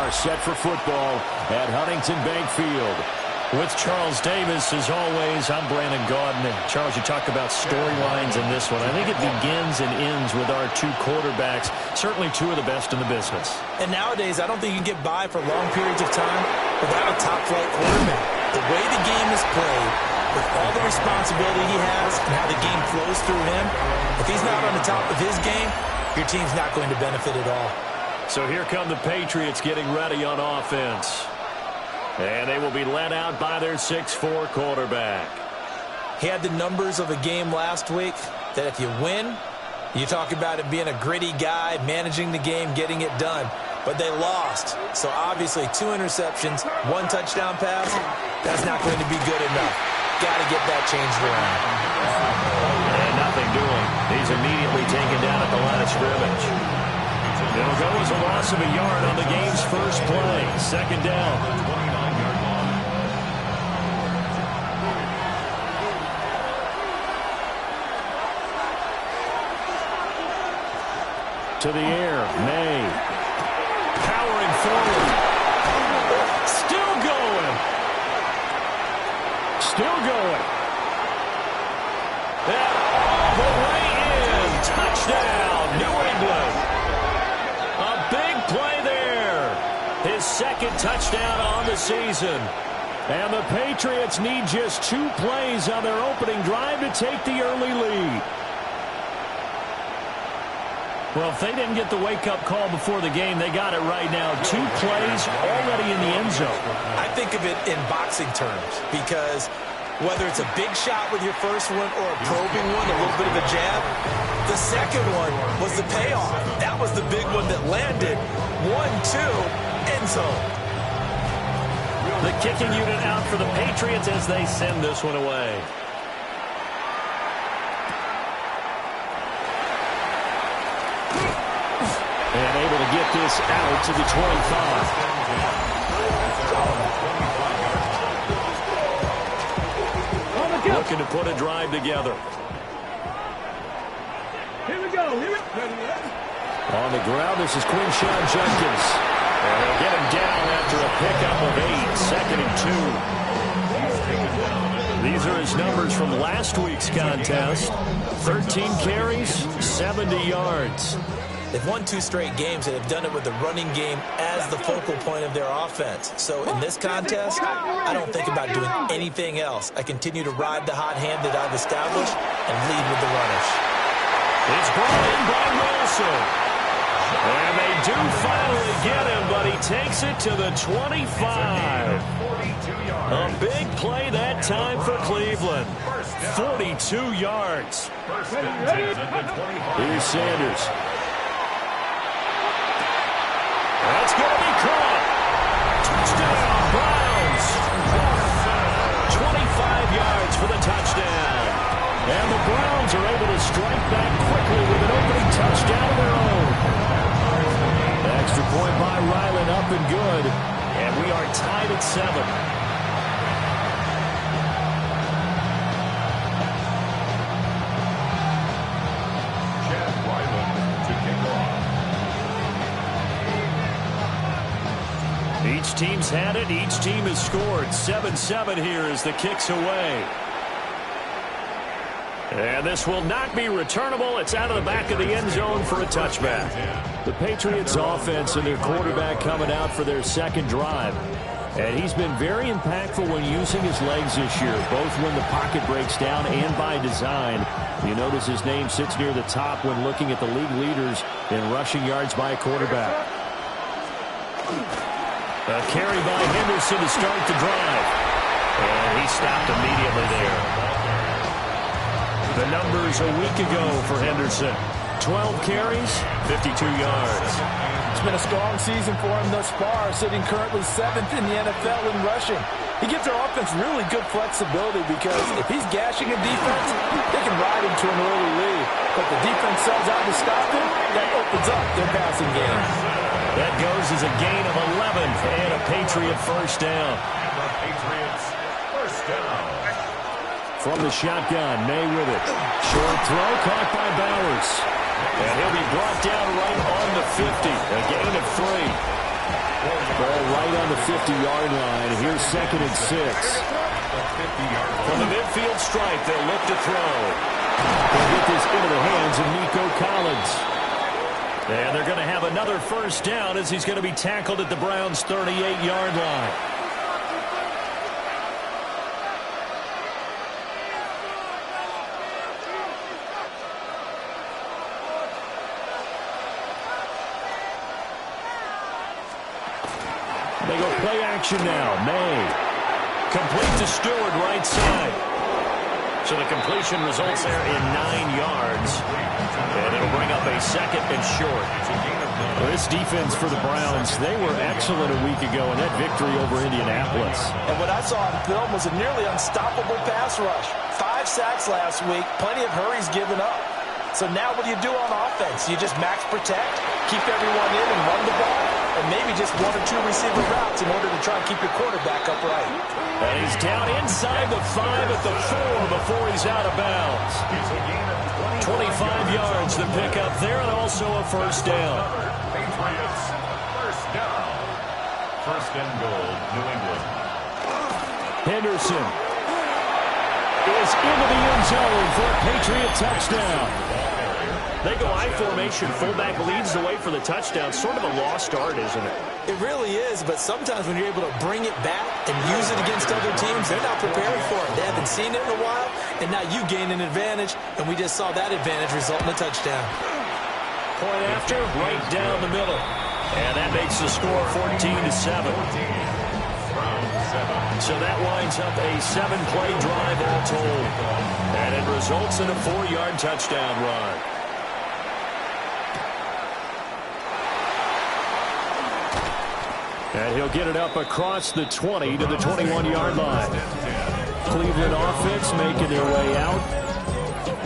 are set for football at Huntington Bank Field. With Charles Davis, as always, I'm Brandon Gaudin. And Charles, you talk about storylines in this one. I think it begins and ends with our two quarterbacks, certainly two of the best in the business. And nowadays, I don't think you can get by for long periods of time without a top-flight quarterback. The way the game is played, with all the responsibility he has and how the game flows through him, if he's not on the top of his game, your team's not going to benefit at all. So here come the Patriots getting ready on offense. And they will be led out by their 6'4" quarterback. He had the numbers of a game last week that if you win, you talk about it being a gritty guy, managing the game, getting it done. But they lost. So obviously 2 interceptions, 1 touchdown pass, that's not going to be good enough. Got to get that changed around. And nothing doing. He's immediately taken down at the line of scrimmage. It'll go as a loss of a yard on the game's first play. Second down. To the air, May. Powering forward. Still going. Still going. And all the way in. Touchdown, New England. A big play there. His second touchdown on the season. And the Patriots need just 2 plays on their opening drive to take the early lead. Well, if they didn't get the wake-up call before the game, they got it right now. 2 plays already in the end zone. I think of it in boxing terms because whether it's a big shot with your first one or a probing one, a little bit of a jab, the second one was the payoff. That was the big one that landed. 1-2, end zone. The kicking unit out for the Patriots as they send this one away. And able to get this out to the 25. Looking to put a drive together. Here we go. On the ground, this is Quinshawn Judkins. And they'll get him down after a pickup of 8, 2nd and 2. These are his numbers from last week's contest. 13 carries, 70 yards. They've won 2 straight games and have done it with the running game as the focal point of their offense. So in this contest, I don't think about doing anything else. I continue to ride the hot hand that I've established and lead with the runners. It's brought in by Wilson. And they do finally get him, but he takes it to the 25. A big play that time for Cleveland. 42 yards. Here's Sanders. That's going to be caught. Touchdown, Browns. 25 yards for the touchdown. And the Browns are able to strike back quickly with an opening touchdown of their own. Extra point by Ryland, up and good. And we are tied at 7. Each team's had it. Each team has scored. 7-7 here as the kick's away. And this will not be returnable. It's out of the back of the end zone for a touchback. The Patriots offense and their quarterback coming out for their second drive. And he's been very impactful when using his legs this year, both when the pocket breaks down and by design. You notice his name sits near the top when looking at the league leaders in rushing yards by a quarterback. A carry by Henderson to start the drive. And he stopped immediately there. The numbers a week ago for Henderson. 12 carries, 52 yards. It's been a strong season for him thus far, sitting currently 7th in the NFL in rushing. He gives their offense really good flexibility because if he's gashing a defense, they can ride him to an early lead. But the defense sells out to stop him, that opens up their passing game. That goes as a gain of 11 and a Patriot first down. From the shotgun, May with it. Short throw caught by Bowers. And he'll be brought down right on the 50. A gain of 3. around the 50-yard line. Here's 2nd and 6. From the midfield stripe, they'll look to throw. They'll get this into the hands of Nico Collins. And they're going to have another first down as he's going to be tackled at the Browns' 38-yard line. They go play action now. May. Complete to Stewart, right side. So the completion results there in 9 yards. And it'll bring up a 2nd and short. Well, this defense for the Browns, they were excellent a week ago in that victory over Indianapolis. And what I saw on film was a nearly unstoppable pass rush. 5 sacks last week, plenty of hurries given up. So now what do you do on offense? You just max protect, keep everyone in and run the ball, and maybe just 1 or 2 receiver routes in order to try and keep your quarterback upright. And he's down inside the 5 at the 4 before he's out of bounds. 25 yards to pick up there, and also a first down. Patriots, first down. First and goal, New England. Henderson is into the end zone for a Patriot touchdown. They go I formation. Fullback leads the way for the touchdown. Sort of a lost art, isn't it? It really is, but sometimes when you're able to bring it back and use it against other teams, they're not prepared for it. They haven't seen it in a while, and now you gain an advantage, and we just saw that advantage result in a touchdown. Point after, right down the middle. And that makes the score 14-7. So that winds up a 7-play drive all told. And it results in a 4-yard touchdown run. And he'll get it up across the 20 to the 21-yard line. Cleveland offense making their way out.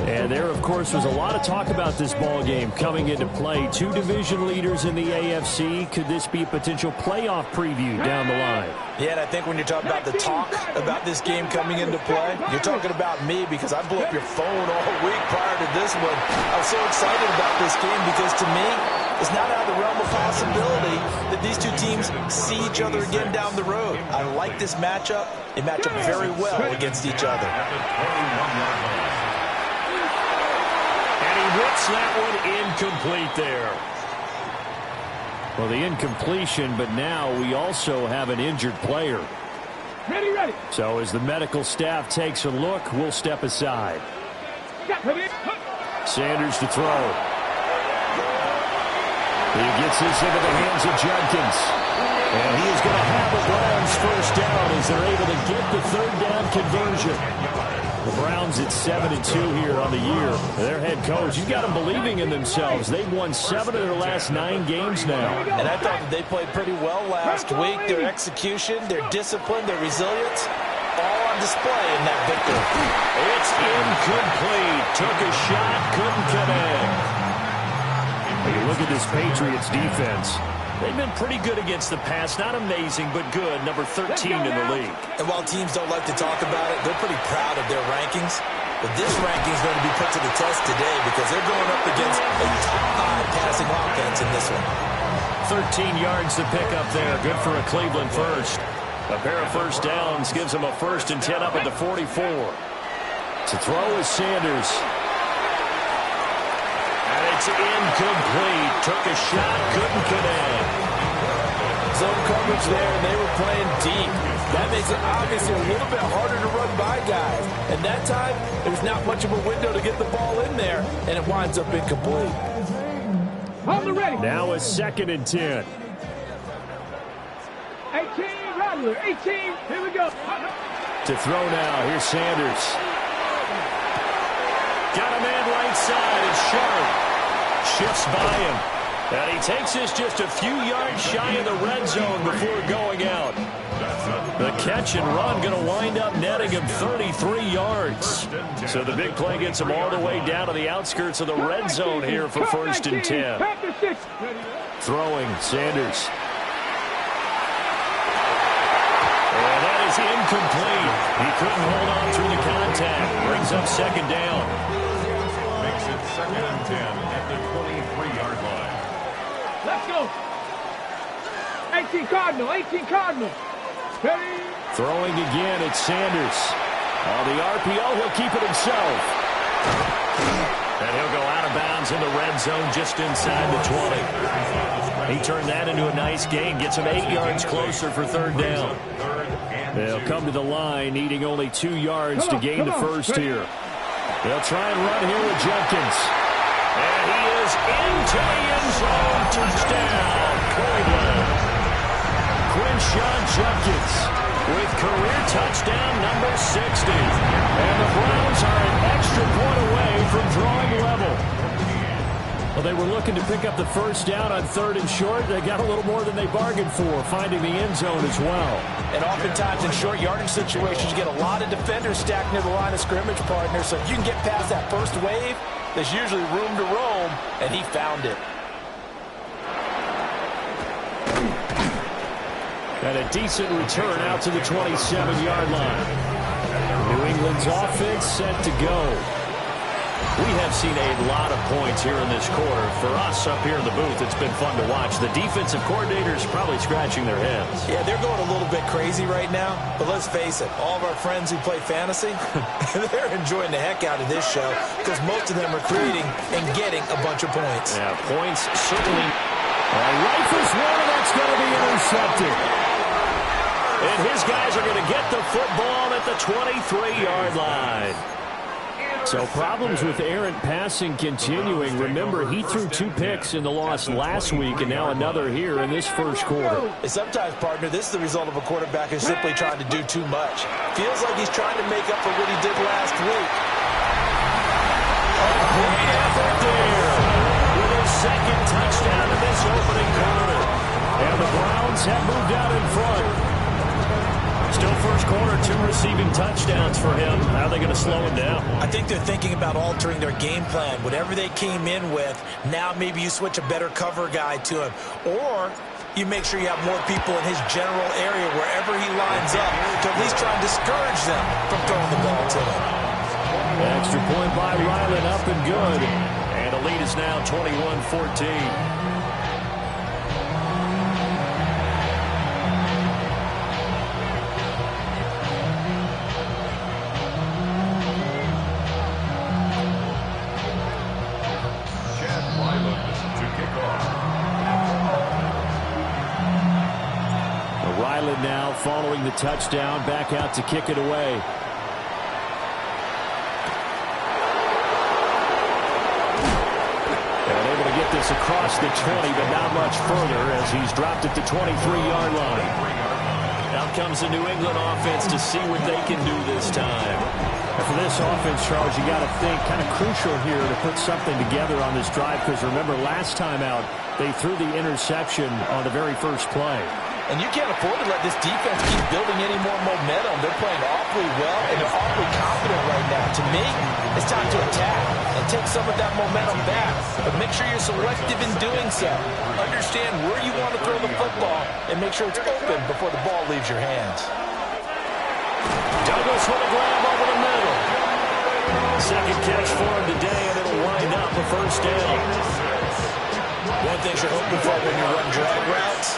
And there, of course, was a lot of talk about this ball game coming into play. 2 division leaders in the AFC. Could this be a potential playoff preview down the line? Yeah, and I think when you're talking about the talk about this game coming into play, you're talking about me because I blew up your phone all week prior to this one. I was so excited about this game because, to me, it's not out of the realm of possibility that these two teams see each other again down the road. I like this matchup. They match up very well against each other. Whips that one incomplete there. Well, the incompletion, but now we also have an injured player. Ready. So as the medical staff takes a look, we'll step aside. Sanders to throw. He gets this into the hands of Judkins. And he is going to have the Browns first down as they're able to get the 3rd down conversion. The Browns at 7-2 here on the year. Their head coach, he's got them believing in themselves. They've won 7 of their last 9 games now. And I thought that they played pretty well last week. Their execution, their discipline, their resilience, all on display in that victory. It's incomplete. Took a shot, couldn't connect. When you look at this Patriots defense, they've been pretty good against the pass. Not amazing, but good. Number 13 in the league. And while teams don't like to talk about it, they're pretty proud of their rankings. But this ranking is going to be put to the test today because they're going up against a top 5 passing offense in this one. 13 yards to pick up there. Good for a Cleveland first. A pair of first downs gives them a 1st and 10 up at the 44. To throw is Sanders. And it's incomplete. Took a shot, couldn't connect. Zone coverage there, and they were playing deep. That makes it obviously a little bit harder to run by guys. And that time, there was not much of a window to get the ball in there, and it winds up incomplete. Now a 2nd and 10. 18, Rattler, 18, here we go. To throw now, here's Sanders. Got a man right side. It's Sharp. Shifts by him. And he takes this just a few yards shy of the red zone before going out. The catch and run going to wind up netting him 33 yards. So the big play gets him all the way down to the outskirts of the red zone here for 1st and 10. Throwing, Sanders. And that is incomplete. He couldn't hold on through the contact. Brings up 2nd down. Makes it 2nd and 10 at the 23-yard line. Let's go. 18 Cardinal, 18 Cardinal. Ready? Throwing again, it's Sanders. On the RPO, he'll keep it himself. And he'll go out of bounds in the red zone just inside the 20. He turned that into a nice gain, gets him 8 yards closer for third down. They'll come to the line, needing only 2 yards to gain the first here. They'll try and run here with Jenkins. And he is into the end zone. Touchdown, Cleveland. Quinshawn Jenkins with career touchdown number 60. And the Browns are an extra point away from drawing level. Well, they were looking to pick up the first down on 3rd and short. They got a little more than they bargained for, finding the end zone as well. And oftentimes in short yardage situations, you get a lot of defenders stacked near the line of scrimmage, partner. So if you can get past that first wave, there's usually room to roam, and he found it. And a decent return out to the 27-yard line. New England's offense set to go. We have seen a lot of points here in this quarter. For us up here in the booth, it's been fun to watch. The defensive coordinators probably scratching their heads. Yeah, they're going a little bit crazy right now. But let's face it, all of our friends who play fantasy, they're enjoying the heck out of this show because most of them are creating and getting a bunch of points. Yeah, points certainly. Rifles one, and that's going to be intercepted. And his guys are going to get the football at the 23-yard line. So problems with errant passing continuing. Remember, he threw 2 picks in the loss last week, and now another here in this first quarter. And sometimes, partner, this is the result of a quarterback who's simply trying to do too much. Feels like he's trying to make up for what he did last week. A great effort there with his 2nd touchdown in this opening quarter. And the Browns have moved out in front. Still first quarter, 2 receiving touchdowns for him. How are they going to slow him down? I think they're thinking about altering their game plan. Whatever they came in with, now maybe you switch a better cover guy to him. Or you make sure you have more people in his general area wherever he lines up to at least try and discourage them from throwing the ball to him. Extra point by Ryland, up and good. And the lead is now 21-14. Now following the touchdown, back out to kick it away. And able to get this across the 20, but not much further as he's dropped at the 23-yard line. Out comes the New England offense to see what they can do this time. And for this offense, Charles, you got to think kind of crucial here to put something together on this drive because remember last time out they threw the interception on the very first play. And you can't afford to let this defense keep building any more momentum. They're playing awfully well, and they're awfully confident right now. To me, it's time to attack and take some of that momentum back. But make sure you're selective in doing so. Understand where you want to throw the football, and make sure it's open before the ball leaves your hands. Douglas with a grab over the middle. Second catch for him today, and it'll wind up a first down. One thing you're hoping for when you run drag routes,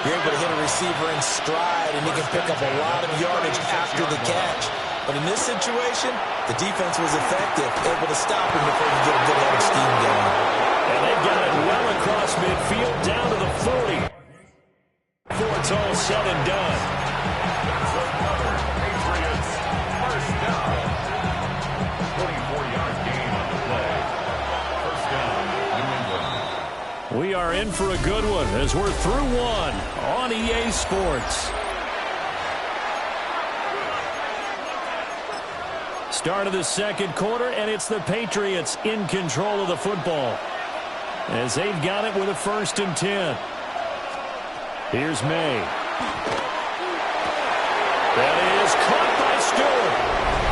you're able to hit a receiver in stride, and he can pick up a lot of yardage after the catch. But in this situation, the defense was effective, able to stop him before he could get a good head of steam going. And they've got it well across midfield down to the 40. Before it's all said and done. That's another Patriots first down. 24-yard gain on the play. First down, New England. We are in for a good one as we're through one on EA Sports. Start of the second quarter, and it's the Patriots in control of the football as they've got it with a 1st and 10. Here's May. That is caught by Stewart.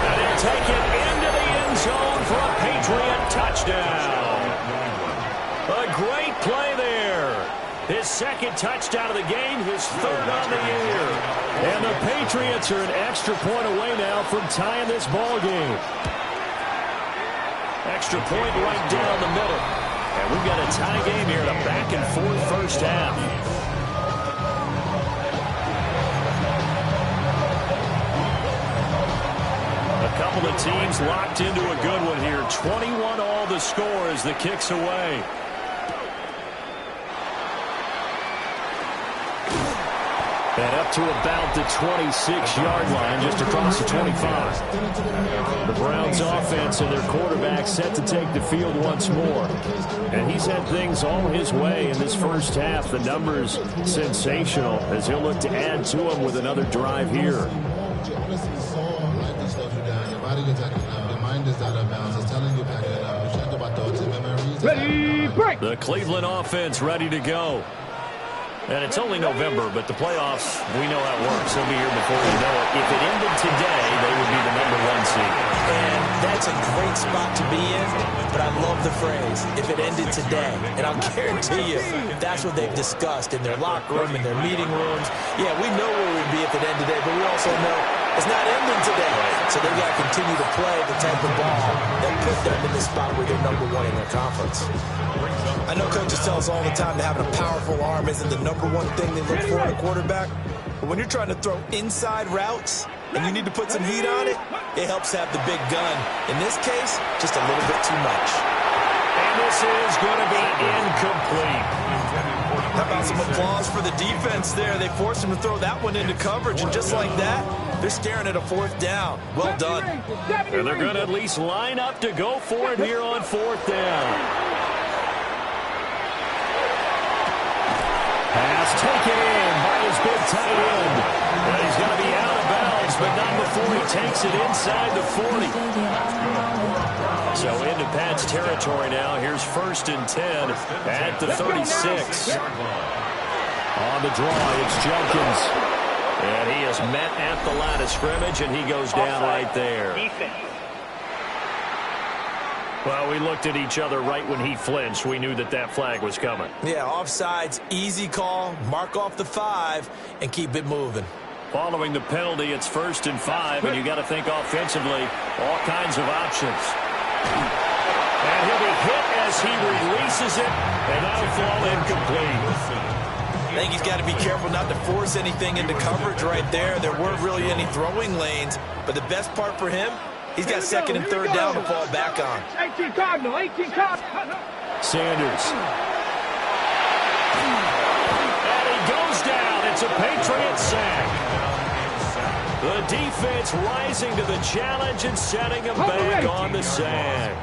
And he'll take it into the end zone for a Patriot touchdown. A great play there. His 2nd touchdown of the game, his 3rd on the year. And the Patriots are an extra point away now from tying this ball game. Extra point right down the middle. And we've got a tie game here in a back-and-forth first half. couple of teams locked into a good one here. 21 all the score as the kick's away. And up to about the 26-yard line, just across the 25. The Browns offense and their quarterback set to take the field once more. And he's had things all his way in this first half. The numbers sensational as he'll look to add to them with another drive here. Ready, break. The Cleveland offense ready to go. And it's only November, but the playoffs, we know how it works. They'll be here before we know it. If it ended today, they would be the #1 seed. And that's a great spot to be in, but I love the phrase, if it ended today. And I'll guarantee you, that's what they've discussed in their locker room, in their meeting rooms. Yeah, we know where we'd be if it ended today, but we also know it's not ending today. So they've got to continue to play the type of ball that put them in the spot where they're #1 in their conference. I know coaches tell us all the time that having a powerful arm isn't the #1 thing they look for in a quarterback. But when you're trying to throw inside routes and you need to put some heat on it, it helps have the big gun. In this case, just a little bit too much. And this is going to be incomplete. How about some applause for the defense there? They forced him to throw that one into coverage, and just like that, they're staring at a 4th down. Well done. And they're going to at least line up to go for it here on 4th down. Pass taken in by his big tight end. And he's going to be out of bounds, but not before he takes it inside the 40. So into Pat's territory now. Here's 1st and 10 at the 36. On the draw, it's Jenkins. And he is met at the line of scrimmage, and he goes down right there. Well, we looked at each other right when he flinched. We knew that that flag was coming. Yeah, offsides, easy call, mark off the 5, and keep it moving. Following the penalty, it's 1st and 5, and you got to think offensively, all kinds of options. And he'll be hit as he releases it, and that'll fall incomplete. I think he's got to be careful not to force anything into coverage right there. There weren't really any throwing lanes, but the best part for him, he's got 2nd and 3rd down to fall back on. 18 Cardinal, 18 Cardinal. Sanders. And he goes down. It's a Patriot sack. The defense rising to the challenge and setting him back on the sack.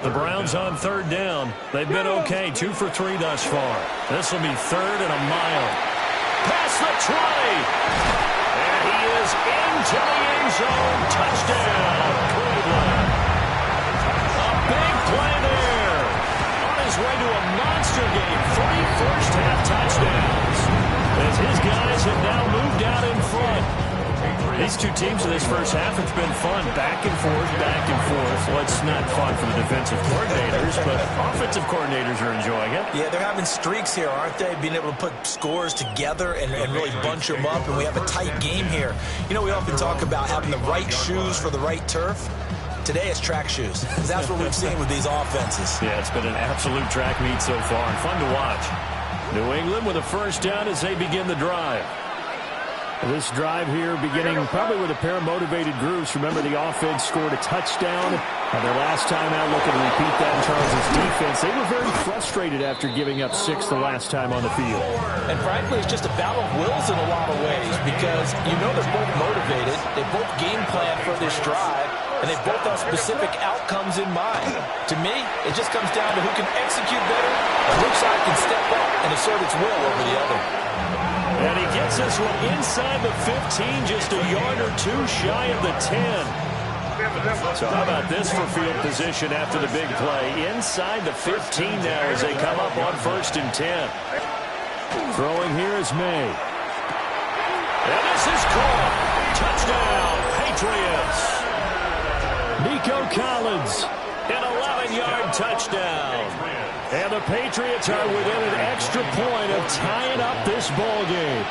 The Browns on 3rd down. They've been okay, 2 for 3 thus far. This will be 3rd and a mile. Past the 20. And he is into the end zone. Touchdown, Cleveland. A big play there. On his way to a monster game. 3 first-half touchdowns. As his guys have now moved out in front. These two teams in this first half, it's been fun. Back and forth, back and forth. Well, it's not fun for the defensive coordinators, but offensive coordinators are enjoying it. Yeah, they're having streaks here, aren't they? Being able to put scores together and really bunch them up, and we have a tight game here. You know, we often talk about having the right shoes for the right turf. Today it's track shoes. That's what we've seen with these offenses. Yeah, it's been an absolute track meet so far, and fun to watch. New England with a 1st down as they begin the drive. This drive here beginning probably with a pair of motivated groups. Remember, the offense scored a touchdown. Their last time out, looking to repeat that in Charles' defense. They were very frustrated after giving up 6 the last time on the field. And frankly, it's just a battle of wills in a lot of ways because you know they're both motivated. They both game plan for this drive, and they both have specific outcomes in mind. To me, it just comes down to who can execute better and which side can step up and assert its will over the other. And he gets this one inside the 15, just a yard or 2 shy of the 10. So how about this for field position after the big play? Inside the 15 now as they come up on 1st and 10. Throwing here is May. And this is caught. Touchdown, Patriots. Nico Collins, an 11-yard touchdown. And the Patriots are within an extra point of tying up this ball game.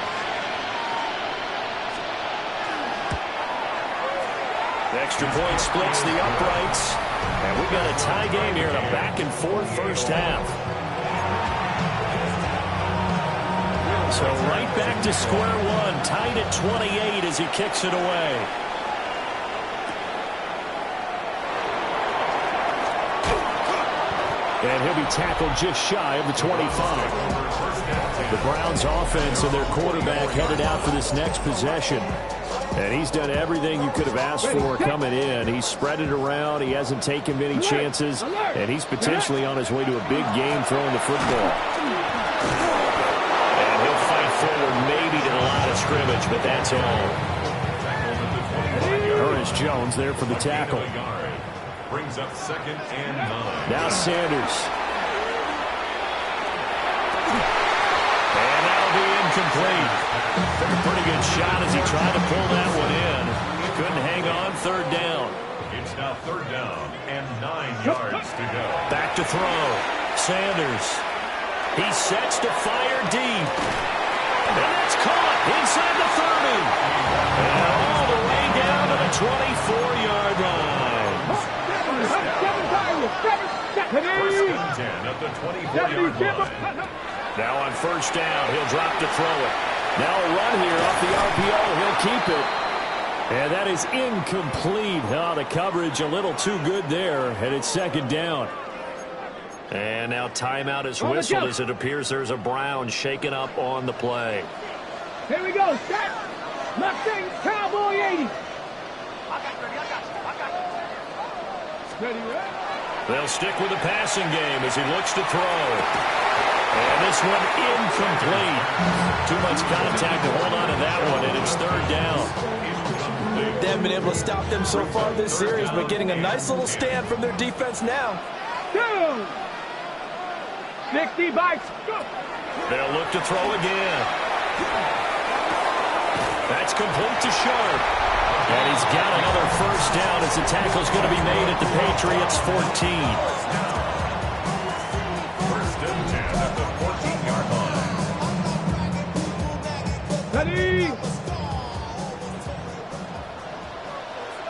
The extra point splits the uprights. And we've got a tie game here in a back-and-forth first half. So right back to square one, tied at 28 as he kicks it away. And he'll be tackled just shy of the 25. The Browns offense and their quarterback headed out for this next possession. And he's done everything you could have asked for coming in. He's spread it around. He hasn't taken many chances. And he's potentially on his way to a big game throwing the football. And he'll fight forward maybe to the line of scrimmage, but that's all. Ernest Jones there for the tackle. Brings up 2nd and 9. Now Sanders. And that'll be incomplete. Took a pretty good shot as he tried to pull that one in. Couldn't hang on. 3rd down. It's now 3rd down and 9 yards to go. Back to throw. Sanders. He sets to fire deep. And that's caught inside the 30. And all the way down to the 24-yard line. First and 10 at the 24-yard line. Now on 1st down, he'll drop to throw it. Now a run here off the RPO. He'll keep it. And that is incomplete. Oh, the coverage a little too good there. And it's 2nd down. And now timeout is whistled as it appears there's a Brown shaken up on the play. Here we go. Set. Mustang Cowboy 80. Ready, ready. They'll stick with the passing game as he looks to throw. And this one incomplete. Too much contact to hold on to that one, and it's 3rd down. They haven't been able to stop them so far this series, but getting a nice little stand from their defense now. 60 bites. Go. They'll look to throw again. That's complete to Sharp. And he's got another 1st down as the tackle's going to be made at the Patriots' 14. 1st and 10 at the 14-yard line. Ready.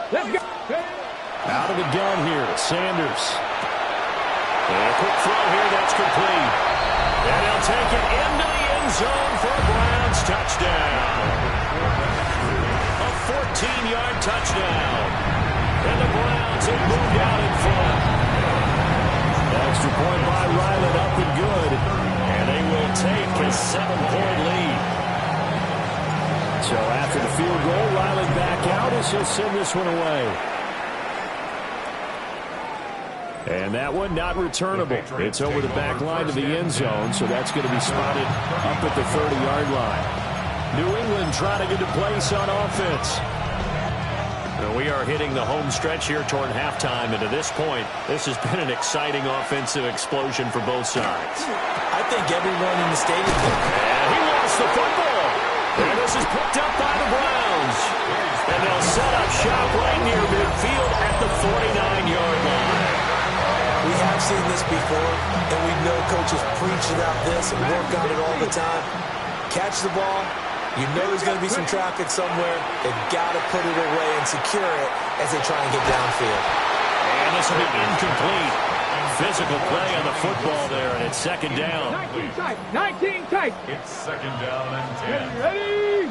Let's go. Out of the gun here, Sanders. And a quick throw here, that's complete. And he'll take it into the end zone for a Browns touchdown. A 14-yard touchdown. And the Browns have moved out in front. Extra point by Ryland, up and good. And they will take a 7-point lead. So after the field goal, Ryland back out as he'll send this one away. And that one not returnable. It's over the back line to the end zone, so that's going to be spotted up at the 30-yard line. New England trying to get a place on offense. Well, we are hitting the home stretch here toward halftime, and to this point, this has been an exciting offensive explosion for both sides. I think everyone in the stadium. And he lost the football. And this is picked up by the Browns. And they'll set up shop right near midfield at the 49-yard line. We have seen this before, and we know coaches preach about this and work on it all the time. Catch the ball. You know there's going to be some traffic somewhere. They've got to put it away and secure it as they try and get downfield. And this will be incomplete. Physical play on the football there, and it's 2nd down. 19 tight. 19 tight. It's 2nd down and 10. Ready.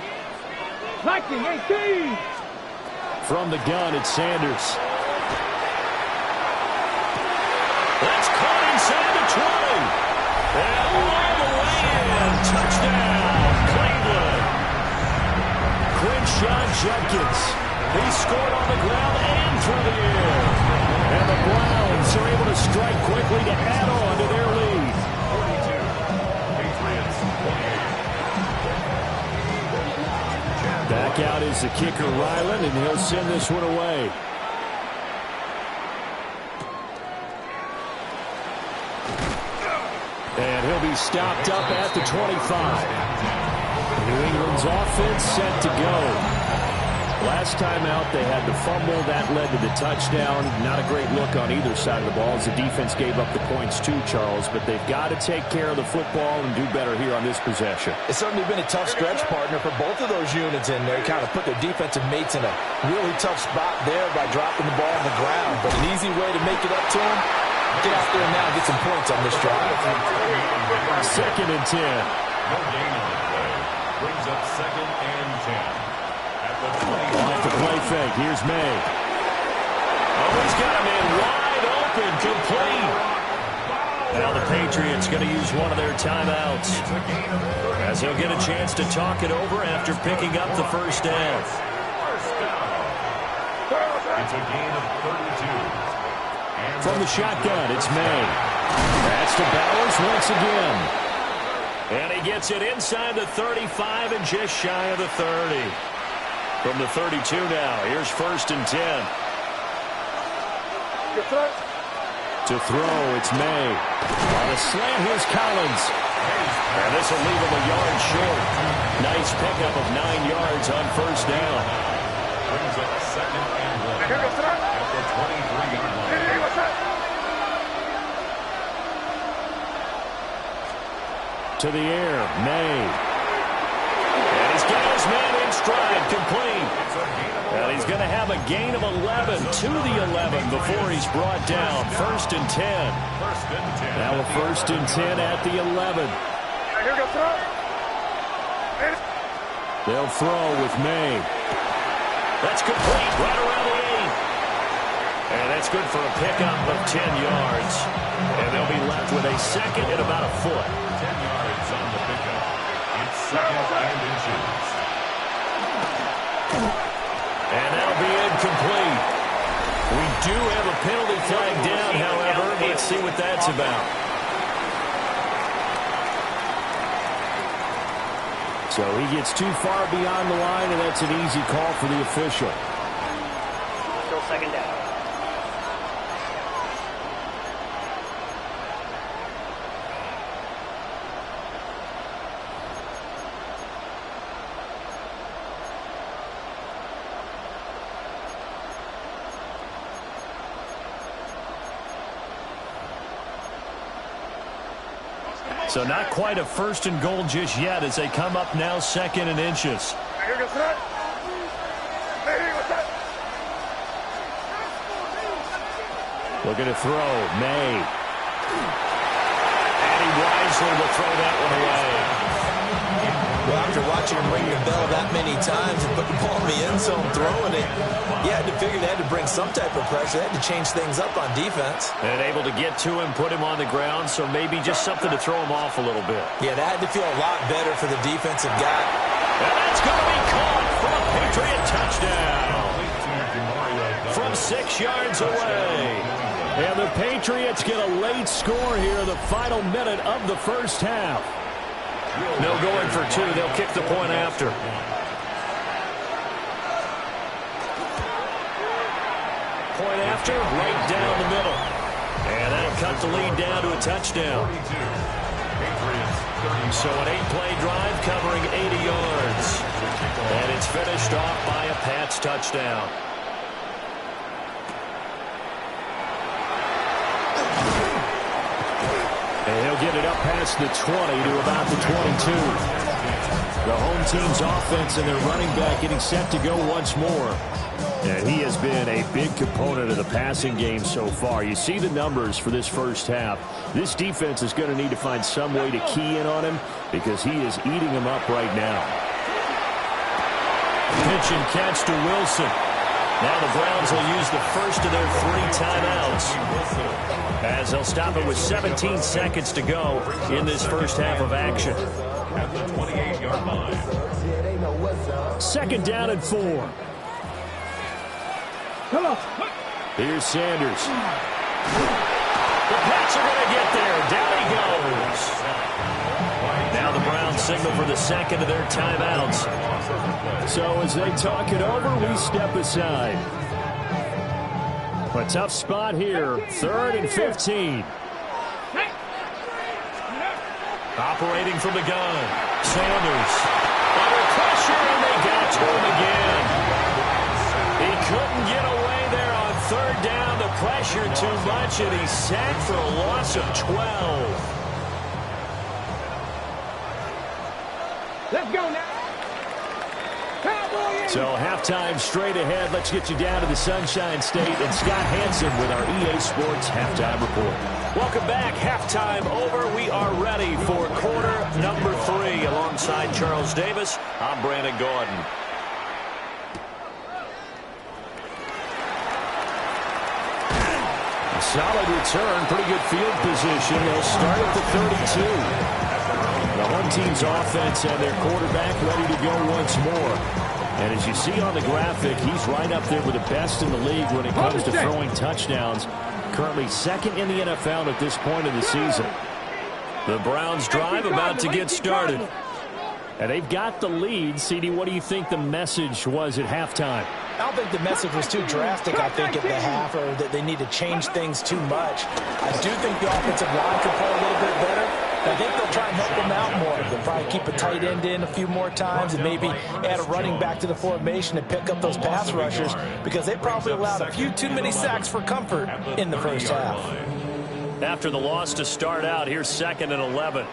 19, 18. From the gun, it's Sanders. That's caught inside the 20. And all the way in. Touchdown, Cleveland. Crenshaw Judkins. He scored on the ground and through the air. And the Browns are able to strike quickly to add on to their lead. 42. Patriots 28. Back out is the kicker, Ryland, and he'll send this one away. And he'll be stopped up at the 25. New England's offense set to go. Last time out, they had the fumble. That led to the touchdown. Not a great look on either side of the ball as the defense gave up the points too, Charles. But they've got to take care of the football and do better here on this possession. It's certainly been a tough stretch, partner, for both of those units in there. Kind of put their defensive mates in a really tough spot there by dropping the ball on the ground. But an easy way to make it up to them, get out there now and get some points on this drive. 2nd and 10. No gain on the play. Brings up 2nd and 10. At the 20. Off the play fake. Here's May. Oh, he's got a man wide open, complete. Now the Patriots going to use one of their timeouts, as he'll get a chance to talk it over after picking up the first down. It's a gain of 32. From the shotgun, it's May. That's to Bowers once again. And he gets it inside the 35 and just shy of the 30. From the 32 now, here's 1st and 10. To throw, it's May. On a slant, here's Collins. And this will leave him a yard short. Nice pickup of 9 yards on 1st down. Brings up 2nd and 1 at the 23-yard line. To the air, May. And he's got his man in stride, complete. And he's going to have a gain of 11 to the 11 before he's brought down. 1st and 10. Now a 1st and 10 at the 11. They'll throw with May. That's complete right around the 8. And that's good for a pickup of 10 yards. And they'll be left with a second and about a foot. 10 yards on the pickup. It's 2nd and inches. And that'll be incomplete. We do have a penalty flag down, however. Let's see what that's about. So he gets too far beyond the line, and that's an easy call for the official. Still 2nd down. So not quite a 1st and goal just yet as they come up now 2nd and inches. Looking to throw, May. And he wisely will throw that one away. Well, after watching him ring the bell that many times and put the ball in the end zone, throwing it, you had to figure they had to bring some type of pressure. They had to change things up on defense. And able to get to him, put him on the ground, so maybe just something to throw him off a little bit. Yeah, that had to feel a lot better for the defensive guy. And that's going to be caught for a Patriot touchdown from 6 yards away. And the Patriots get a late score here in the final minute of the first half. No going for 2. They'll kick the point after. Point after, right down the middle. And that'll cut the lead down to a touchdown. So an 8-play drive covering 80 yards. And it's finished off by a Pats touchdown. And he'll get it up past the 20 to about the 22. The home team's offense and their running back getting set to go once more. And he has been a big component of the passing game so far. You see the numbers for this first half. This defense is going to need to find some way to key in on him because he is eating them up right now. Pitch and catch to Wilson. Now the Browns will use the first of their 3 timeouts as they'll stop it with 17 seconds to go in this first half of action. At the 28-yard line. 2nd down and 4. Here's Sanders. The Pats are going to get there. Down he goes. Now the Browns signal for the second of their timeouts. So as they talk it over, we step aside. A tough spot here. 3rd and 15. Operating from the gun. Sanders. Under pressure, and they got to him again. He couldn't get away there on 3rd down. The pressure too much, and he's sacked for a loss of 12. Let's go now. So halftime straight ahead. Let's get you down to the Sunshine State and Scott Hansen with our EA Sports Halftime Report. Welcome back. Halftime over. We are ready for quarter number 3. Alongside Charles Davis, I'm Brandon Gordon. solid return. Pretty good field position. They'll start at the 32. The home team's offense and their quarterback ready to go once more. And as you see on the graphic, he's right up there with the best in the league when it comes to throwing touchdowns. Currently second in the NFL at this point of the season. The Browns drive about to get started. And they've got the lead. CD, what do you think the message was at halftime? I don't think the message was too drastic, I think, at the half, or that they need to change things too much. I do think the offensive line could play a little bit better. I think they'll try and help them out more. They'll probably keep a tight end in a few more times and maybe add a running back to the formation and pick up those pass rushers, because they probably allowed a few too many sacks for comfort in the first half. After the loss to start out, here's 2nd and 11.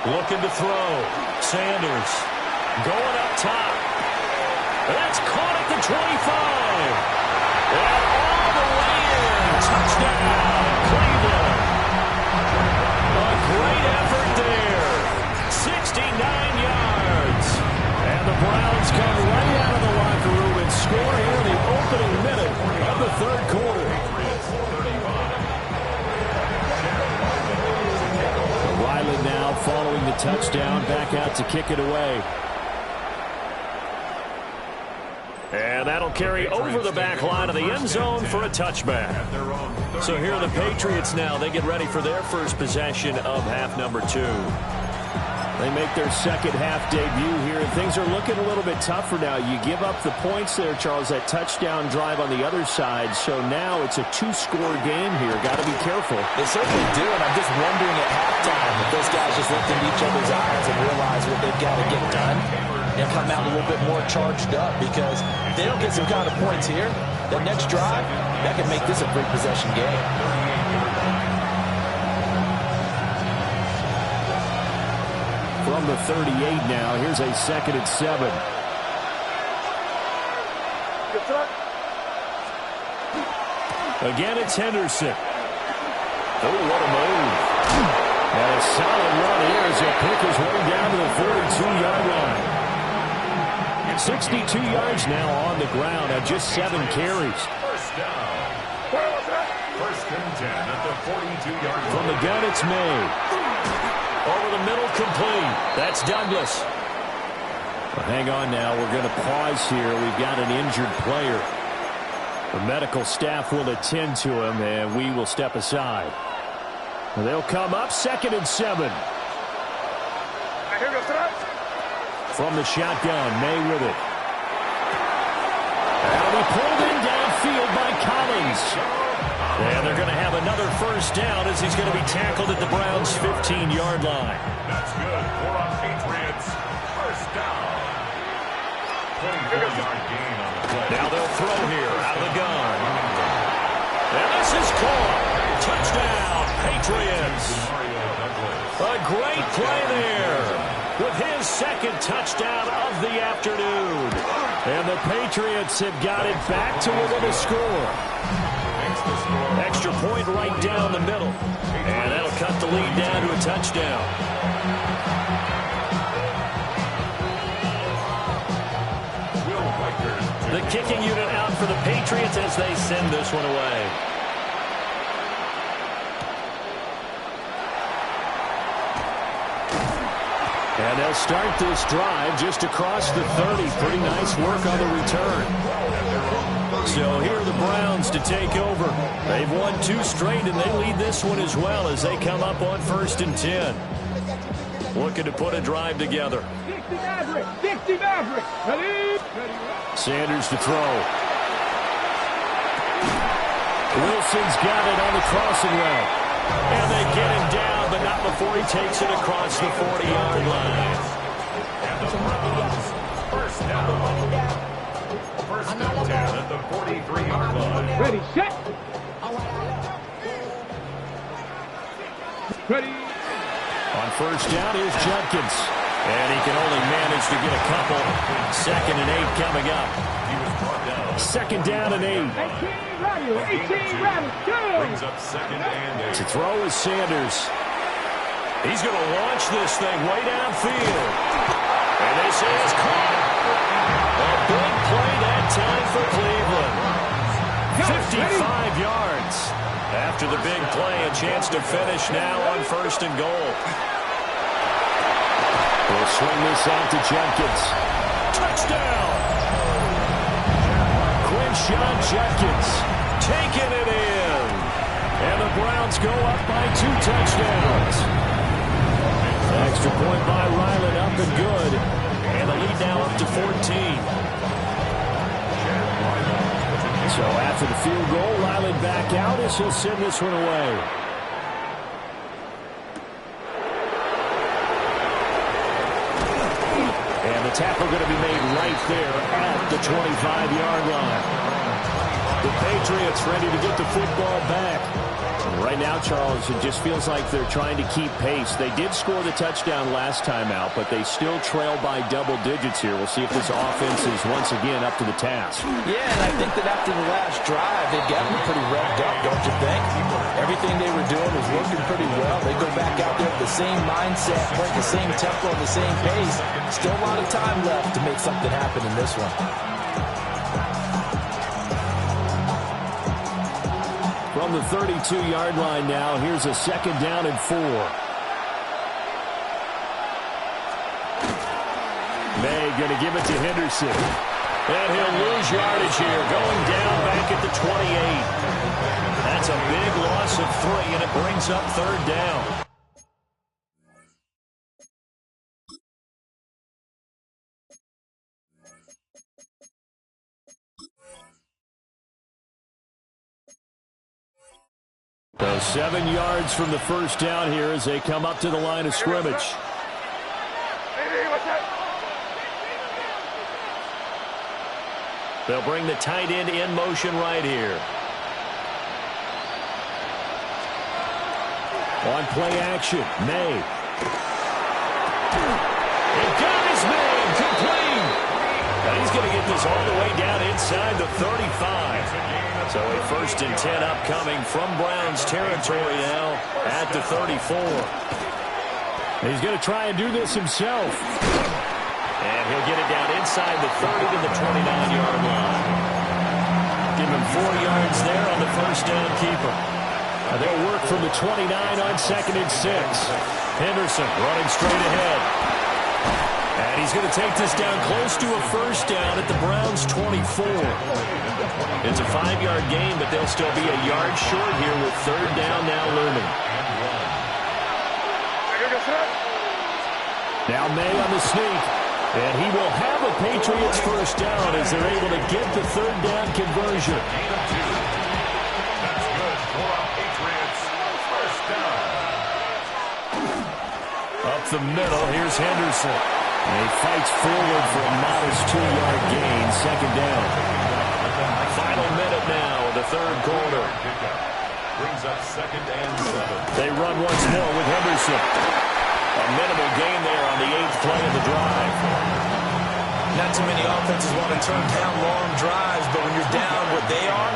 Looking to throw. Sanders going up top. That's caught at the 25. And all the way in. Touchdown, Cleveland. A great effort there. 69 yards. And the Browns come right out of the locker room and score here in the opening minute of the third quarter. Riley now following the touchdown, back out to kick it away. And that'll carry over the back line of the end zone for a touchback. So here are the Patriots now. They get ready for their first possession of half number 2. They make their second half debut here, and things are looking a little bit tougher now. You give up the points there, Charles, that touchdown drive on the other side. So now it's a 2-score game here. Got to be careful. They certainly do, and I'm just wondering at halftime if those guys just looked into each other's eyes and realize what they've got to get done and come out a little bit more charged up, because if they don't get some kind of points here, that next drive, that can make this a free possession game. From the 38 now, here's a 2nd and 7. Again, it's Henderson. Oh, what a move. And a solid run here as he'll pick his way down to the 42-yard line. 62 yards now on the ground on just 7 carries. First down. 1st and 10 at the 42-yard line. From the gun, it's May. Over the middle, complete. That's Douglas. Well, hang on now. We're going to pause here. We've got an injured player. The medical staff will attend to him, and we will step aside. Well, they'll come up 2nd and 7. From the shotgun, May with it. That'll be pulled in downfield by Collins. And they're going to have another first down as he's going to be tackled at the Browns' 15-yard line. That's good for our Patriots. First down. 24-yard gain on the play. Now they'll throw here out of the gun. And this is caught. Touchdown, Patriots. A great play there with his 2nd touchdown of the afternoon. And the Patriots have got it back to within a score. Extra point right down the middle. And that'll cut the lead down to a touchdown. The kicking unit out for the Patriots as they send this one away. And they'll start this drive just across the 30. Pretty nice work on the return. So here are the Browns to take over. They've won 2 straight, and they lead this one as well as they come up on 1st and 10. Looking to put a drive together. 60 Maverick. Ready? Sanders to throw. Wilson's got it on the crossing route. And they get him down, but not before he takes it across the 40-yard line. And the Browns, first down. 1st and 10 at the 43-yard line. Ready, set. Ready. On first down, here's Judkins. And he can only manage to get a couple. 2nd and 8 coming up. He was brought down. 2nd down and 8. 18 Rattle, go. Brings up 2nd and 8. To throw is Sanders. He's going to launch this thing way downfield. And this is caught. A big play that time for Cleveland. 55 yards. After the big play, a chance to finish now on 1st and goal. We'll swing this out to Jenkins. Touchdown! Quinshawn Jenkins taking it in. And the Browns go up by 2 touchdowns. Extra point by Ryland, up and good. And the lead now up to 14. So after the field goal, Ryland back out as he'll send this one away. And the tackle going to be made right there at the 25-yard line. The Patriots ready to get the football back. Right now, Charles, it just feels like they're trying to keep pace. They did score the touchdown last time out, but they still trail by double digits here. We'll see if this offense is once again up to the task. Yeah, and I think that after the last drive, they've gotten pretty revved up, don't you think? Everything they were doing was working pretty well. They go back out there with the same mindset, playing the same tempo and the same pace. Still a lot of time left to make something happen in this one. From the 32-yard line now, here's a 2nd down and 4. May going to give it to Henderson. And he'll lose yardage here, going down back at the 28. That's a big loss of 3, and it brings up 3rd down. So 7 yards from the 1st down here as they come up to the line of scrimmage. They'll bring the tight end in motion right here. On play action, May. It got his man complete. And he's going to get this all the way down inside the 35. So a 1st and 10 upcoming from Browns territory now at the 34. He's going to try and do this himself. And he'll get it down inside the 30 to the 29-yard line. Give him 4 yards there on the 1st down keeper. They'll work from the 29 on 2nd and 6. Henderson running straight ahead. And he's going to take this down close to a 1st down at the Browns' 24. It's a 5-yard gain, but they'll still be a yard short here with 3rd down now looming. Now May on the sneak. And he will have a Patriots 1st down as they're able to get the 3rd down conversion. Up the middle, here's Henderson. And he fights forward for a modest 2-yard gain, 2nd down. Final minute now of the 3rd quarter. Brings up 2nd and 7. They run once more with Henderson. A minimal gain there on the 8th play of the drive. Not too many offenses want to turn down long drives, but when you're down what they are,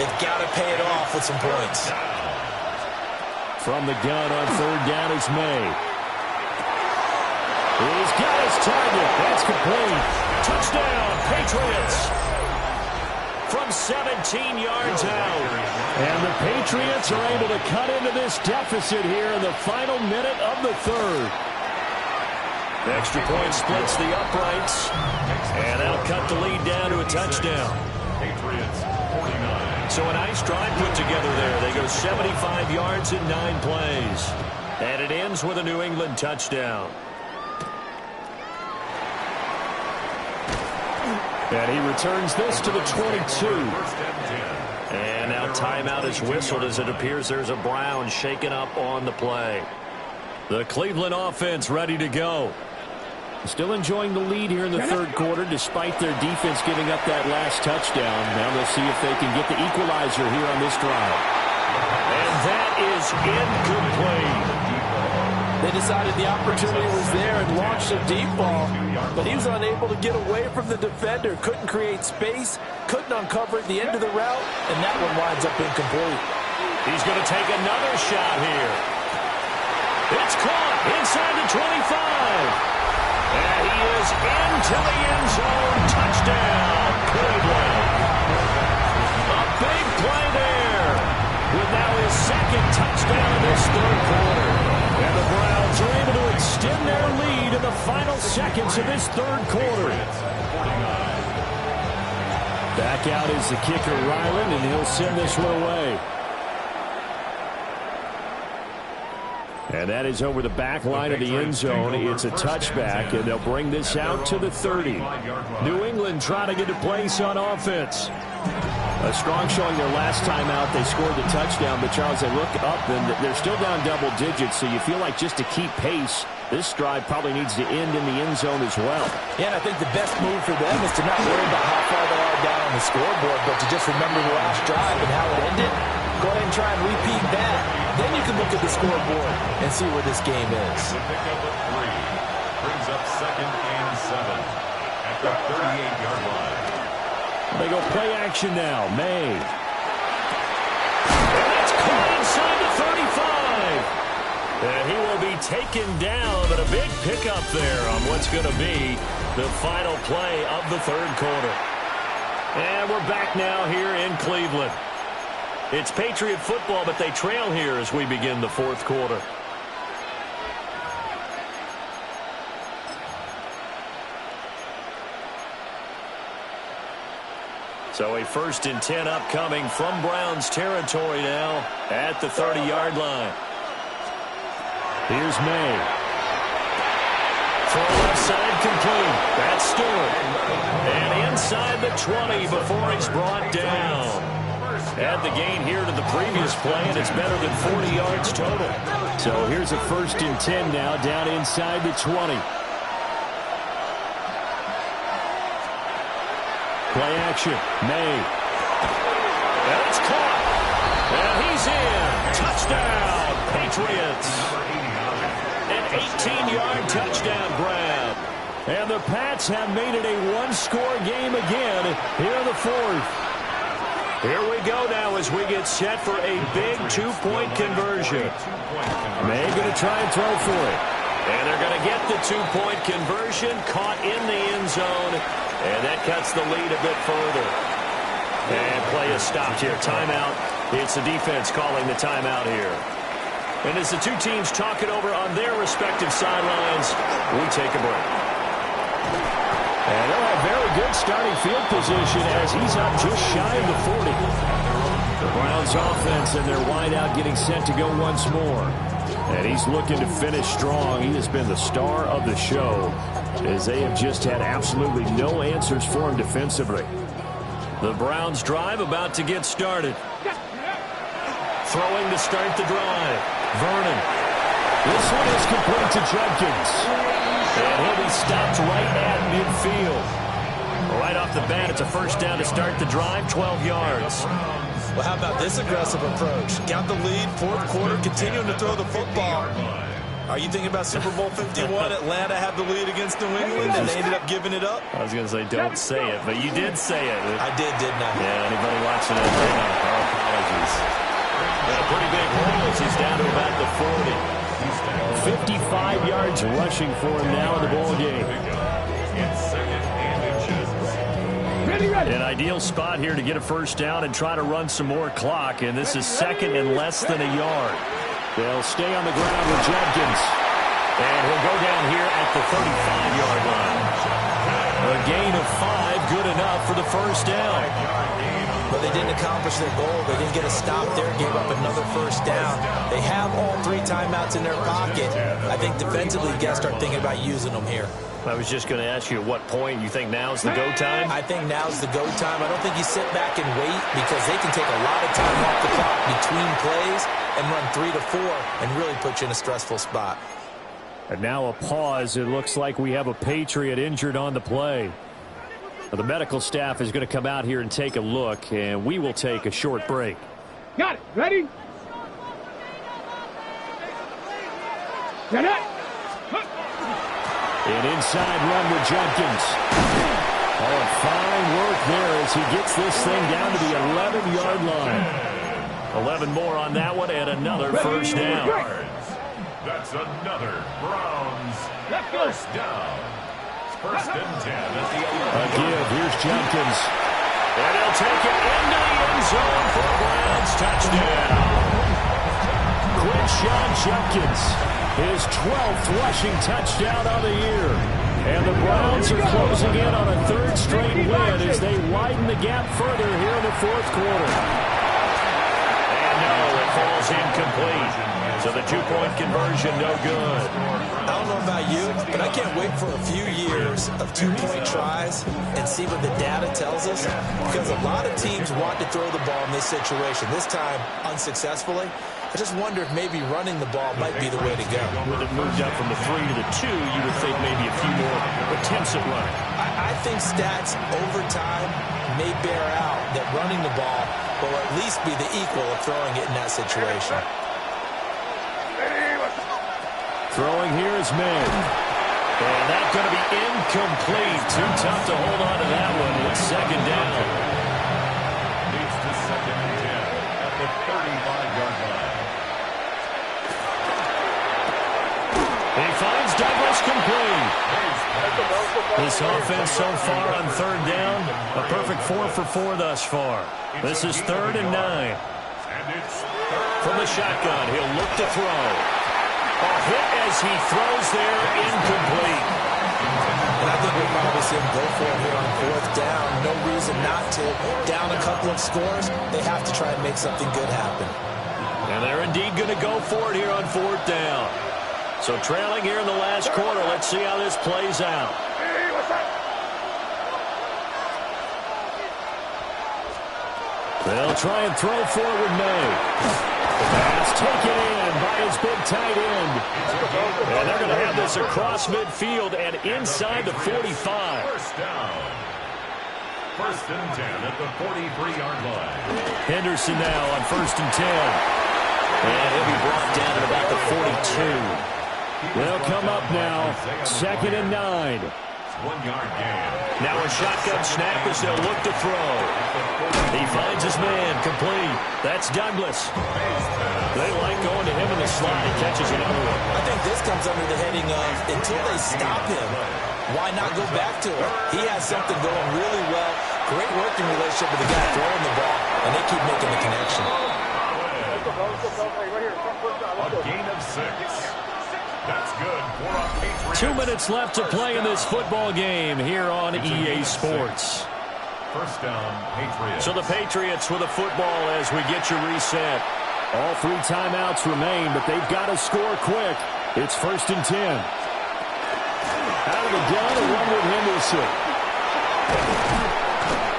they've got to pay it off with some points. From the gun on 3rd down is May. He's got his target. That's complete. Touchdown, Patriots. From 17 yards out. And the Patriots are able to cut into this deficit here in the final minute of the 3rd. Extra point splits the uprights. And that'll cut the lead down to a touchdown. Patriots 49. So a nice drive put together there. They go 75 yards in 9 plays. And it ends with a New England touchdown. And he returns this to the 22. And now timeout is whistled as it appears there's a Brown shaken up on the play. The Cleveland offense ready to go. Still enjoying the lead here in the 3rd quarter despite their defense giving up that last touchdown. Now they'll see if they can get the equalizer here on this drive. And that is incomplete. They decided the opportunity was there and launched a deep ball, but he was unable to get away from the defender, couldn't create space, couldn't uncover at the end of the route, and that one winds up incomplete. He's going to take another shot here. It's caught inside the 25. And he is into the end zone. Touchdown, Cleveland. A big this third quarter. And the Browns are able to extend their lead in the final seconds of this third quarter. Back out is the kicker, Ryland, and he'll send this one away. And that is over the back line of the end zone. It's a touchback, and they'll bring this out to the 30. New England trying to get a place on offense. A strong showing their last time out. They scored the touchdown, but Charles, they look up, and they're still down double digits, so you feel like just to keep pace, this drive probably needs to end in the end zone as well. Yeah, and I think the best move for them is to not worry about how far they are down on the scoreboard, but to just remember the last drive and how it ended. Go ahead and try and repeat that. Then you can look at the scoreboard and see where this game is. The pickup of 3 brings up 2nd and 7 at the 38-yard line. They go play action now. May. And that's caught inside the 35. And he will be taken down, but a big pickup there on what's going to be the final play of the third quarter. And we're back now here in Cleveland. It's Patriot football, but they trail here as we begin the fourth quarter. So a 1st and 10 upcoming from Browns territory now at the 30-yard line. Here's May. Throw left side complete. That's Stewart. And inside the 20 before he's brought down. Add the gain here to the previous play, and it's better than 40 yards total. So here's a 1st and 10 now down inside the 20. Play action. May. And it's caught. And he's in. Touchdown, Patriots. An 18-yard touchdown grab. And the Pats have made it a one-score game again here in the fourth. Here we go now as we get set for a big two-point conversion. May going to try and throw for it. And they're going to get the two-point conversion, caught in the end zone, and that cuts the lead a bit further. And play is stopped here. Timeout. It's the defense calling the timeout here. And as the two teams talk it over on their respective sidelines, we take a break. And they'll have very good starting field position as he's up just shy of the 40. The Browns offense and their wideout getting set to go once more. And he's looking to finish strong. He has been the star of the show as they have just had absolutely no answers for him defensively. The Browns drive about to get started. Throwing to start the drive. Vernon. This one is complete to Judkins. And he'll be stopped right at midfield. Right off the bat, it's a 1st down to start the drive, 12 yards. Well, how about this aggressive approach? Got the lead, fourth quarter, continuing to throw the football. Are you thinking about Super Bowl 51? Atlanta had the lead against New England, and they ended up giving it up? I was going to say, don't say it, but you did say it. I did, didn't I? Yeah, anybody watching it, our apologies. Got a pretty big hole as he's down to about the 40. 55 yards rushing for him now in the ball game. An ideal spot here to get a 1st down and try to run some more clock, and this is 2nd and less than a yard. They'll stay on the ground with Judkins, and he'll go down here at the 35-yard line. A gain of 5, good enough for the 1st down. But they didn't accomplish their goal. They didn't get a stop there, gave up another 1st down. They have all 3 timeouts in their pocket. I think defensively, you got to start thinking about using them here. I was just going to ask you at what point you think now's the go time? I think now's the go time. I don't think you sit back and wait because they can take a lot of time off the clock between plays and run 3 to 4 and really put you in a stressful spot. And now a pause. It looks like we have a Patriot injured on the play. The medical staff is going to come out here and take a look, and we will take a short break. Got it. Ready? Get it. An inside run with Judkins. Oh, and fine work there as he gets this thing down to the 11-yard line. 11 more on that one and another 1st down. That's another Browns 1st down. 1st and 10 at the 11. A give. Here's Judkins. And he'll take it into the end zone for a Browns touchdown. Quick Quinshon Judkins, his 12th rushing touchdown of the year. And the Browns are closing in on a third straight win as they widen the gap further here in the fourth quarter. And no, it falls incomplete. So the two-point conversion, no good. I don't know about you, but I can't wait for a few years of two-point tries and see what the data tells us, because a lot of teams want to throw the ball in this situation. This time, unsuccessfully. I just wonder if maybe running the ball might be the way to go. With it moved up from the 3 to the 2, you would think maybe a few more attempts at running. I think stats over time may bear out that running the ball will at least be the equal of throwing it in that situation. Throwing here is May. And that's going to be incomplete. Too tough to hold on to that one. It's second down. Leads to second and 10 at the 35-yard line. He finds Douglas complete. This offense so far on third down, a perfect 4 for 4 thus far. This is 3rd and 9. From the shotgun, he'll look to throw. A hit as he throws there, incomplete. And I think we'll probably see him go for it here on fourth down. No reason not to. Down a couple of scores, they have to try and make something good happen. And they're indeed going to go for it here on fourth down. So trailing here in the last quarter, let's see how this plays out. They'll try and throw forward May. Pass taken in by his big tight end. And they're going to have this across midfield and inside the 45. First down. 1st and 10 at the 43-yard line. Henderson now on 1st and 10. And he'll be brought down at about the 42. They'll come up now, 2nd and 9. 1-yard gain. Now a shotgun snap as they'll look to throw. He finds his man, complete. That's Douglas. They like going to him in the slot. He catches another one. I think this comes under the heading of, until they stop him, why not go back to him? He has something going really well. Great working relationship with the guy throwing the ball, and they keep making the connection. A gain of 6. That's good for a Patriots. 2 minutes left to play in this football game here on EA Sports. First down, Patriots. So the Patriots with a football as we get you reset. All 3 timeouts remain, but they've got to score quick. It's 1st and 10. Out of the gun, a run with Henderson.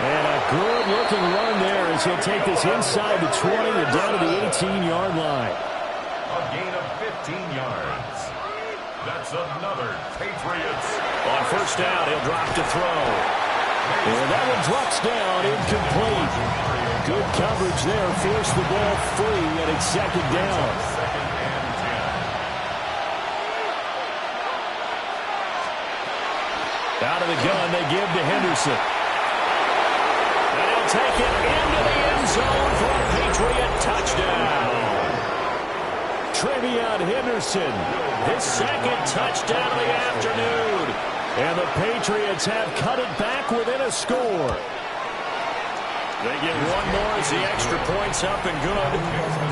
And a good-looking run there as he'll take this inside the 20 and down to the 18-yard line. A gain of 15 yards. That's another Patriots. On first down, he'll drop to throw. And that one drops down, incomplete. Good coverage there, forced the ball free, and it's 2nd down. 2nd and 10. Out of the gun, they give to Henderson. And he'll take it into the end zone for a Patriot touchdown. Trevion Henderson, his 2nd touchdown of the afternoon. And the Patriots have cut it back within a score. They get one more as the extra point's up and good.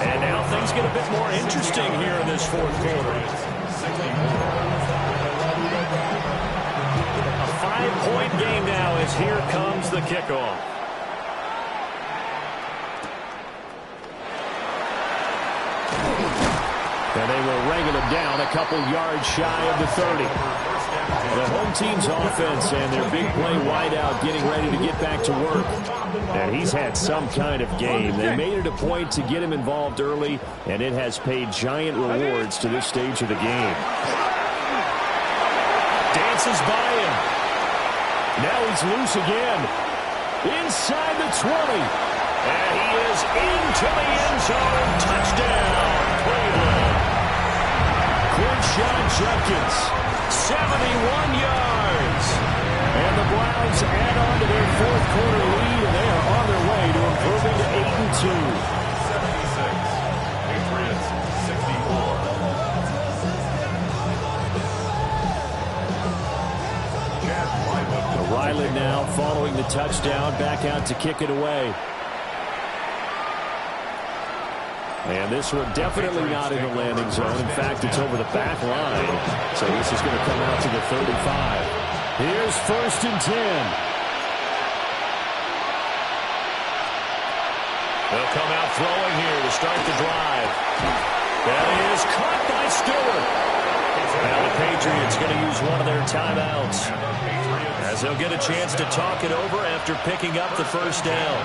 And now things get a bit more interesting here in this fourth quarter. A 5-point game now as here comes the kickoff. And they will wrangle him down a couple yards shy of the 30. The home team's offense and their big play wideout getting ready to get back to work. And he's had some kind of game. They made it a point to get him involved early, and it has paid giant rewards to this stage of the game. Dances by him. Now he's loose again. Inside the 20. And he is into the end zone. Touchdown, Cleveland. Quinshon Judkins, 71 yards. And the Browns add on to their fourth quarter lead, and they are on their way to improving to 8-2. 76. Patriots 64. Riley now following the touchdown, back out to kick it away. And this one definitely not in the landing zone. In fact, it's over the back line. So this is going to come out to the 35. Here's 1st and 10. They'll come out throwing here to start the drive. That is caught by Stewart. Now the Patriots going to use one of their timeouts, as they'll get a chance to talk it over after picking up the first down.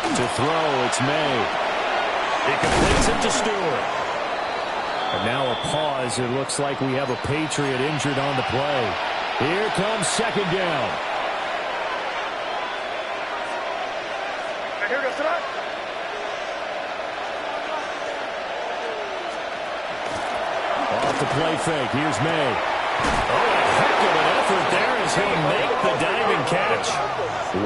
To throw, it's May. He completes it to Stewart. And now a pause. It looks like we have a Patriot injured on the play. Here comes 2nd down. Off the play fake. Here's May. Oh, a heck of an effort there as he'll make the diving catch.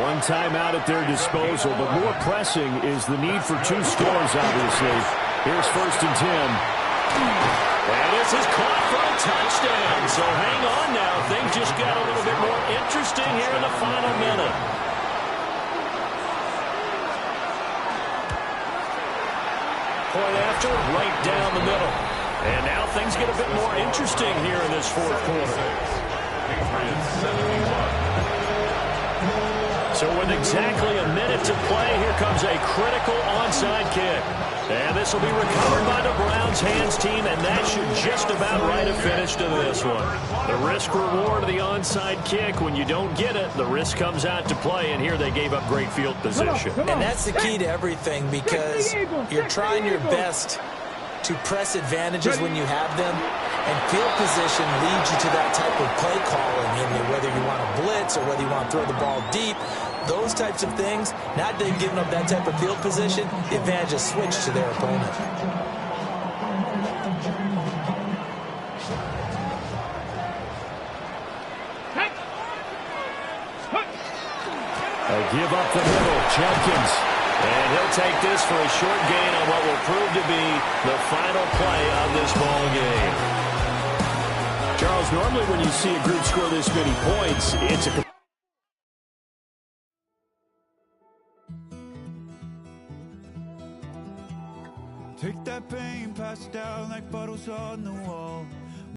One timeout at their disposal, but more pressing is the need for 2 scores, obviously. Here's 1st and 10. And this is caught for a touchdown. So hang on now. Things just got a little bit more interesting here in the final minute. Point after, right down the middle. And now things get a bit more interesting here in this 4th quarter. So with exactly a minute to play, here comes a critical onside kick. And this will be recovered by the Browns' hands team, and that should just about write a finish to this one. The risk-reward of the onside kick, when you don't get it, the risk comes out to play, and here they gave up great field position. And that's the key to everything, because you're trying your best to press advantages when you have them, and field position leads you to that type of play calling, and whether you want to blitz or whether you want to throw the ball deep, those types of things. Now they've given up that type of field position, the advantage is switched to their opponent. A give up the middle. Jenkins. And he'll take this for a short gain on what will prove to be the final play of this ball game. Charles, normally when you see a group score this many points, it's a... Take that pain, pass it down like bottles on the wall.